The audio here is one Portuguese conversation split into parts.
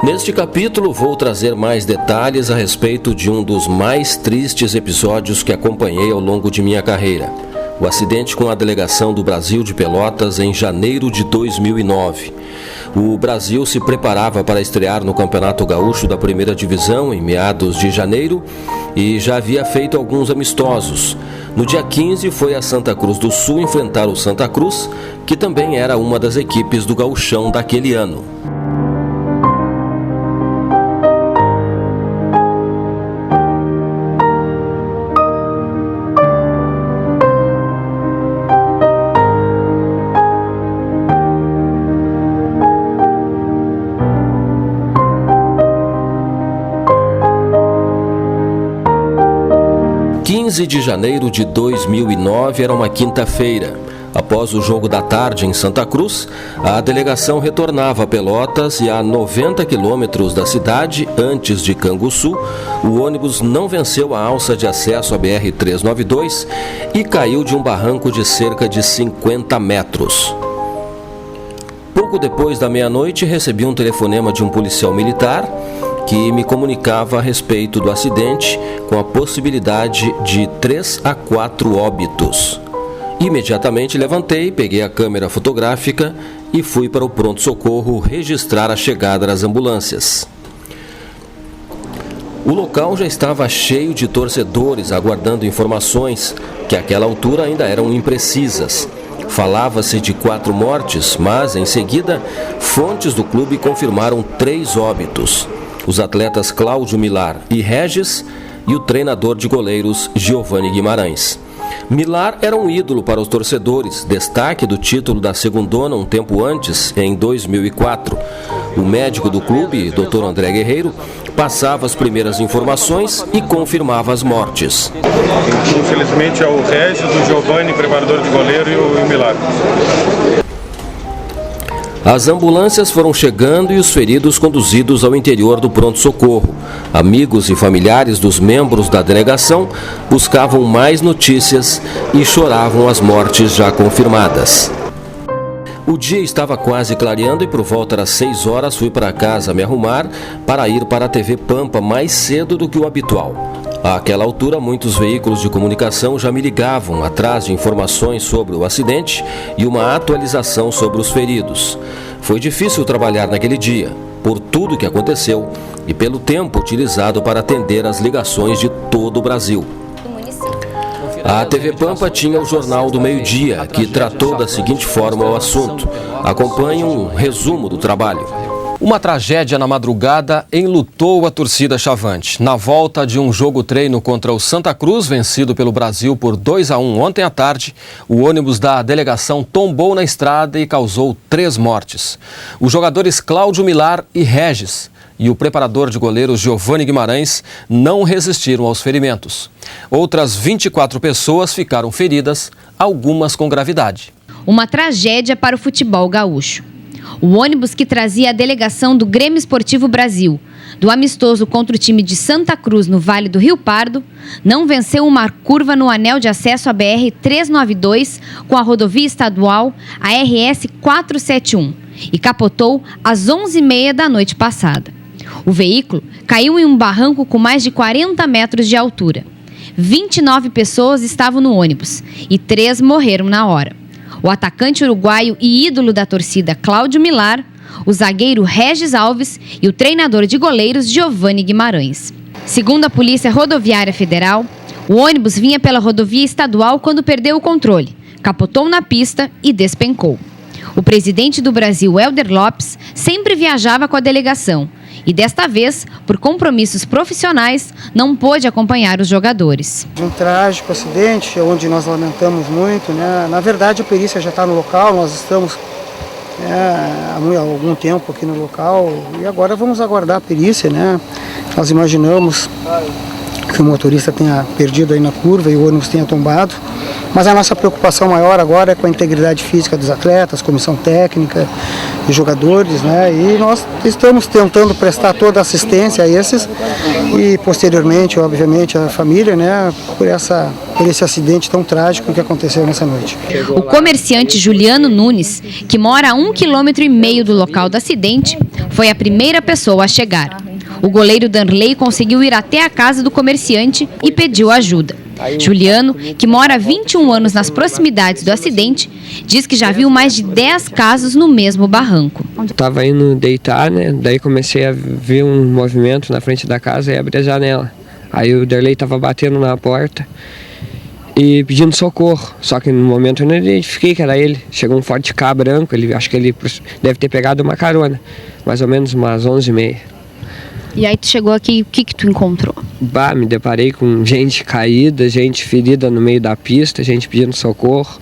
Neste capítulo vou trazer mais detalhes a respeito de um dos mais tristes episódios que acompanhei ao longo de minha carreira. O acidente com a delegação do Brasil de Pelotas em janeiro de 2009. O Brasil se preparava para estrear no Campeonato Gaúcho da Primeira Divisão em meados de janeiro e já havia feito alguns amistosos. No dia 15 foi a Santa Cruz do Sul enfrentar o Santa Cruz, que também era uma das equipes do gauchão daquele ano. De janeiro de 2009 era uma quinta-feira. Após o jogo da tarde em Santa Cruz, a delegação retornava a Pelotas e a 90 quilômetros da cidade, antes de Canguçu, o ônibus não venceu a alça de acesso à BR-392 e caiu de um barranco de cerca de 50 metros. Pouco depois da meia-noite, recebi um telefonema de um policial militar que me comunicava a respeito do acidente com a possibilidade de 3 a 4 óbitos. Imediatamente levantei, peguei a câmera fotográfica e fui para o pronto-socorro registrar a chegada das ambulâncias. O local já estava cheio de torcedores aguardando informações que àquela altura ainda eram imprecisas. Falava-se de 4 mortes, mas em seguida fontes do clube confirmaram 3 óbitos. Os atletas Cláudio Milar e Regis e o treinador de goleiros Giovani Guimarães. Milar era um ídolo para os torcedores, destaque do título da Segundona um tempo antes, em 2004. O médico do clube, Dr. André Guerreiro, passava as primeiras informações e confirmava as mortes. Infelizmente é o Regis, o Giovani, preparador de goleiro, e o Milar. As ambulâncias foram chegando e os feridos conduzidos ao interior do pronto-socorro. Amigos e familiares dos membros da delegação buscavam mais notícias e choravam as mortes já confirmadas. O dia estava quase clareando e por volta das 6 horas fui para casa me arrumar para ir para a TV Pampa mais cedo do que o habitual. Àquela altura, muitos veículos de comunicação já me ligavam atrás de informações sobre o acidente e uma atualização sobre os feridos. Foi difícil trabalhar naquele dia, por tudo que aconteceu e pelo tempo utilizado para atender as ligações de todo o Brasil. A TV Pampa tinha o Jornal do Meio-Dia, que tratou da seguinte forma o assunto. Acompanhe um resumo do trabalho. Uma tragédia na madrugada enlutou a torcida chavante. Na volta de um jogo-treino contra o Santa Cruz, vencido pelo Brasil por 2 a 1 ontem à tarde, o ônibus da delegação tombou na estrada e causou 3 mortes. Os jogadores Cláudio Milar e Regis e o preparador de goleiros Giovani Guimarães não resistiram aos ferimentos. Outras 24 pessoas ficaram feridas, algumas com gravidade. Uma tragédia para o futebol gaúcho. O ônibus que trazia a delegação do Grêmio Esportivo Brasil, do amistoso contra o time de Santa Cruz no Vale do Rio Pardo, não venceu uma curva no anel de acesso à BR-392 com a rodovia estadual, a RS 471, e capotou às 11h30 da noite passada. O veículo caiu em um barranco com mais de 40 metros de altura. 29 pessoas estavam no ônibus e 3 morreram na hora. O atacante uruguaio e ídolo da torcida Cláudio Milar, o zagueiro Regis Alves e o treinador de goleiros Giovani Guimarães. Segundo a Polícia Rodoviária Federal, o ônibus vinha pela rodovia estadual quando perdeu o controle, capotou na pista e despencou. O presidente do Brasil, Helder Lopes, sempre viajava com a delegação e desta vez, por compromissos profissionais, não pôde acompanhar os jogadores. Um trágico acidente, onde nós lamentamos muito, né? Na verdade, a perícia já está no local, nós estamos há algum tempo aqui no local e agora vamos aguardar a perícia, né? Nós imaginamos que o motorista tenha perdido aí na curva e o ônibus tenha tombado, mas a nossa preocupação maior agora é com a integridade física dos atletas, comissão técnica e jogadores, né? E nós estamos tentando prestar toda a assistência a esses e posteriormente, obviamente, a família, né? Por esse acidente tão trágico que aconteceu nessa noite. O comerciante Juliano Nunes, que mora a 1,5 km do local do acidente, foi a primeira pessoa a chegar. O goleiro Danley conseguiu ir até a casa do comerciante e pediu ajuda. Juliano, que mora há 21 anos nas proximidades do acidente, diz que já viu mais de 10 casos no mesmo barranco. Estava indo deitar, né? Daí comecei a ver um movimento na frente da casa e abri a janela. Aí o Danley estava batendo na porta e pedindo socorro. Só que no momento eu não identifiquei que era ele. Chegou um Ford Ka branco, acho que ele deve ter pegado uma carona, mais ou menos umas 11h30. E aí tu chegou aqui, o que tu encontrou? Me deparei com gente caída, gente ferida no meio da pista, gente pedindo socorro.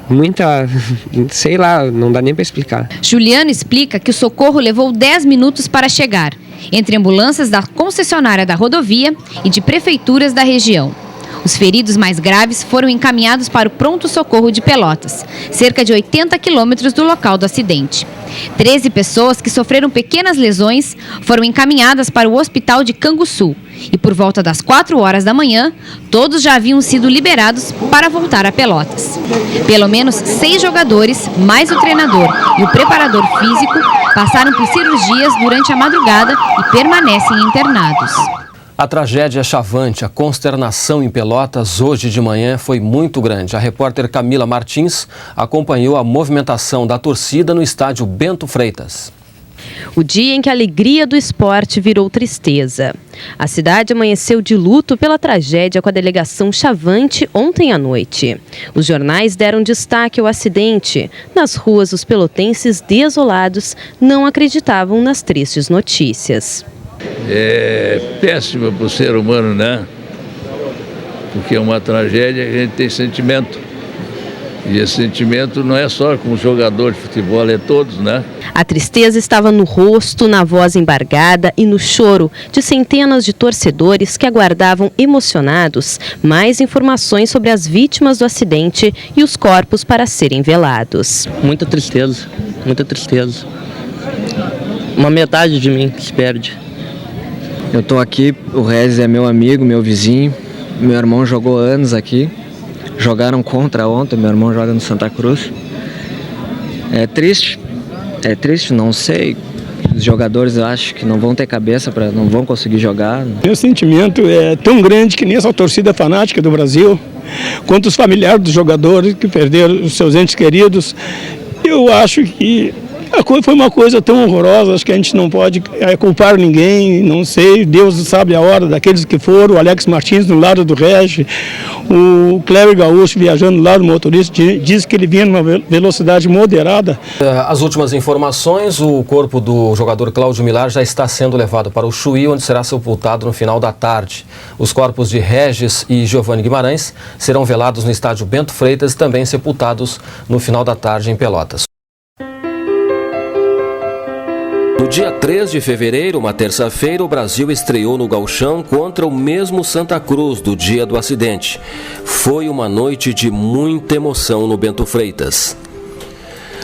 Muita, sei lá, não dá nem para explicar. Juliano explica que o socorro levou 10 minutos para chegar, entre ambulâncias da concessionária da rodovia e de prefeituras da região. Os feridos mais graves foram encaminhados para o pronto-socorro de Pelotas, cerca de 80 quilômetros do local do acidente. 13 pessoas que sofreram pequenas lesões foram encaminhadas para o hospital de Canguçu. E por volta das 4 horas da manhã, todos já haviam sido liberados para voltar a Pelotas. Pelo menos 6 jogadores, mais o treinador e o preparador físico, passaram por cirurgias durante a madrugada e permanecem internados. A tragédia é chavante, a consternação em Pelotas hoje de manhã foi muito grande. A repórter Camila Martins acompanhou a movimentação da torcida no estádio Bento Freitas. O dia em que a alegria do esporte virou tristeza. A cidade amanheceu de luto pela tragédia com a delegação Chavante ontem à noite. Os jornais deram destaque ao acidente. Nas ruas, os pelotenses desolados não acreditavam nas tristes notícias. É péssima para o ser humano, né? Porque é uma tragédia, a gente tem sentimento. E esse sentimento não é só com o jogador de futebol, é todos, né? A tristeza estava no rosto, na voz embargada e no choro de centenas de torcedores que aguardavam emocionados mais informações sobre as vítimas do acidente e os corpos para serem velados. Muita tristeza, muita tristeza. Uma metade de mim que se perde. Eu tô aqui, o Rez é meu amigo, meu vizinho, meu irmão jogou anos aqui, jogaram contra ontem, meu irmão joga no Santa Cruz. É triste, não sei, os jogadores eu acho que não vão ter cabeça, não vão conseguir jogar. Meu sentimento é tão grande que nem essa torcida fanática do Brasil, quanto os familiares dos jogadores que perderam os seus entes queridos. Eu acho que foi uma coisa tão horrorosa, acho que a gente não pode culpar ninguém, não sei, Deus sabe a hora daqueles que foram, o Alex Martins no lado do Regi, o Cléber Gaúcho viajando do lado do motorista, diz que ele vinha numa velocidade moderada. As últimas informações, o corpo do jogador Cláudio Milar já está sendo levado para o Chuí, onde será sepultado no final da tarde. Os corpos de Regis e Giovanni Guimarães serão velados no estádio Bento Freitas e também sepultados no final da tarde em Pelotas. No dia 3 de fevereiro, uma terça-feira, o Brasil estreou no Gauchão contra o mesmo Santa Cruz do dia do acidente. Foi uma noite de muita emoção no Bento Freitas.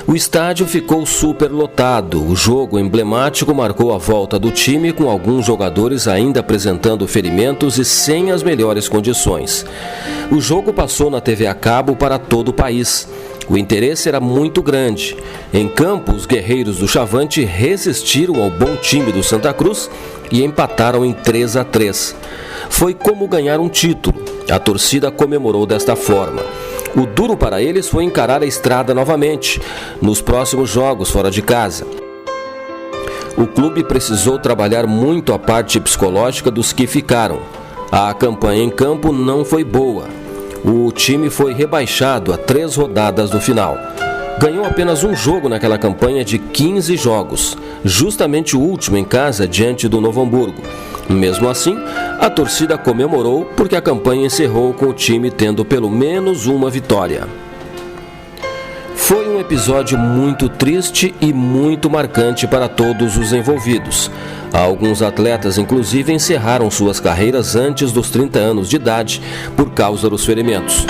O estádio ficou superlotado. O jogo emblemático marcou a volta do time com alguns jogadores ainda apresentando ferimentos e sem as melhores condições. O jogo passou na TV a cabo para todo o país. O interesse era muito grande. Em campo, os guerreiros do Chavante resistiram ao bom time do Santa Cruz e empataram em 3-3. Foi como ganhar um título. A torcida comemorou desta forma. O duro para eles foi encarar a estrada novamente, nos próximos jogos fora de casa. O clube precisou trabalhar muito a parte psicológica dos que ficaram. A campanha em campo não foi boa. O time foi rebaixado a 3 rodadas do final. Ganhou apenas um jogo naquela campanha de 15 jogos, justamente o último em casa diante do Novo Hamburgo. Mesmo assim, a torcida comemorou porque a campanha encerrou com o time tendo pelo menos uma vitória. Foi um episódio muito triste e muito marcante para todos os envolvidos. Alguns atletas, inclusive, encerraram suas carreiras antes dos 30 anos de idade por causa dos ferimentos.